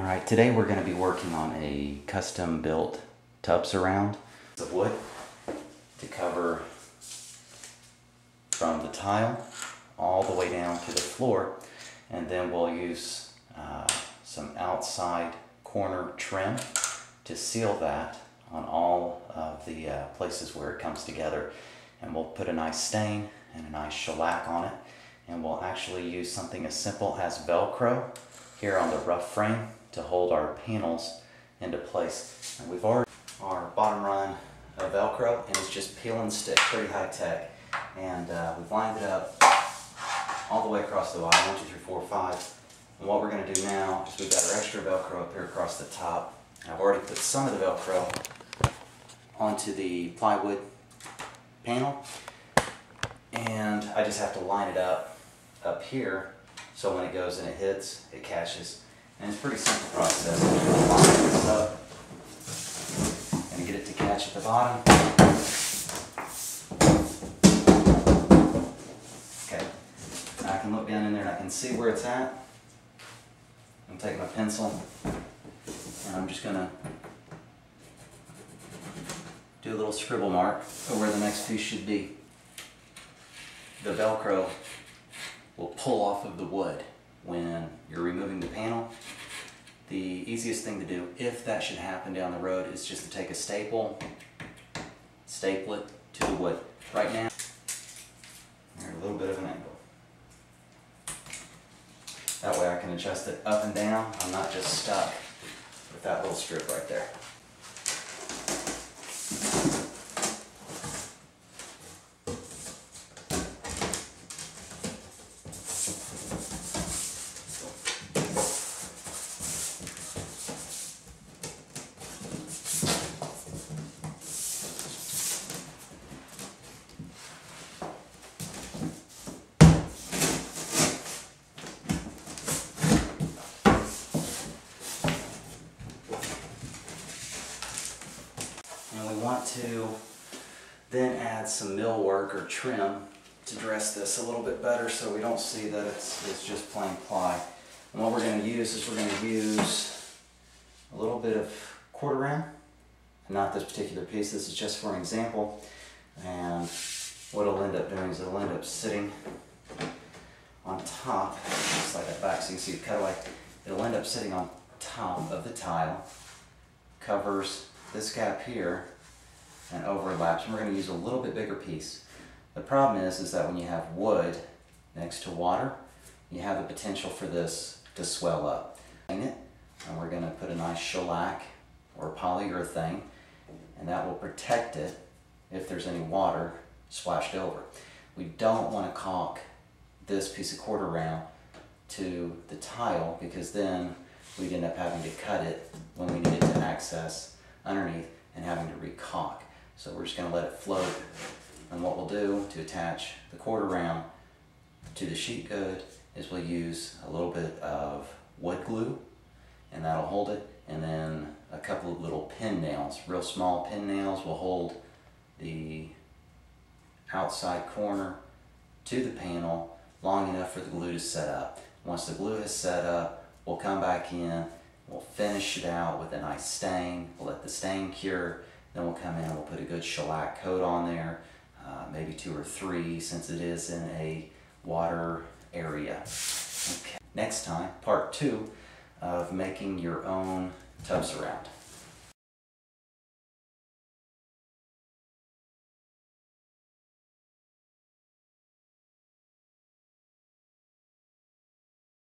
Alright, today we're going to be working on a custom built tub surround of wood to cover from the tile all the way down to the floor, and then we'll use some outside corner trim to seal that on all of the places where it comes together, and we'll put a nice stain and a nice shellac on it, and we'll actually use something as simple as Velcro here on the rough frame to hold our panels into place. And we've already our bottom run of Velcro, and it's just peel and stick, pretty high tech. And we've lined it up all the way across the bottom, 1, 2, 3, 4, 5. And what we're going to do now is we've got our extra Velcro up here across the top. I've already put some of the Velcro onto the plywood panel, and I just have to line it up here so when it goes and it hits, it catches. And it's a pretty simple process. Line this up and get it to catch at the bottom. Okay, now I can look down in there and I can see where it's at. I'm taking my pencil and I'm just going to do a little scribble mark for where the next piece should be. The Velcro will pull off of the wood when you're removing the panel. The easiest thing to do, if that should happen down the road, is just to take a staple, staple it to the wood. Right now, there's a little bit of an angle. That way I can adjust it up and down. I'm not just stuck with that little strip right there. And we want to then add some millwork or trim to dress this a little bit better so we don't see that it's just plain ply. And what we're going to use is we're going to use a little bit of quarter round, and not this particular piece, this is just for an example. And what it'll end up doing is it'll end up sitting on top, just like that back so you can see the cutaway. It'll end up sitting on top of the tile, covers this gap here, and overlaps. And we're going to use a little bit bigger piece. The problem is that when you have wood next to water, you have the potential for this to swell up. And we're going to put a nice shellac or polyurethane, and that will protect it if there's any water splashed over. We don't want to caulk this piece of quarter round to the tile, because then we'd end up having to cut it when we needed to access underneath and having to re-caulk. So we're just going to let it float. And what we'll do to attach the quarter round to the sheet good is we'll use a little bit of wood glue, and that'll hold it, and then a couple of little pin nails, real small pin nails, will hold the outside corner to the panel long enough for the glue to set up. Once the glue is set up, we'll come back in, we'll finish it out with a nice stain, we'll let the stain cure, then we'll come in and we'll put a good shellac coat on there, maybe 2 or 3 since it is in a water area. Okay. Next time, part 2 of making your own tub surround.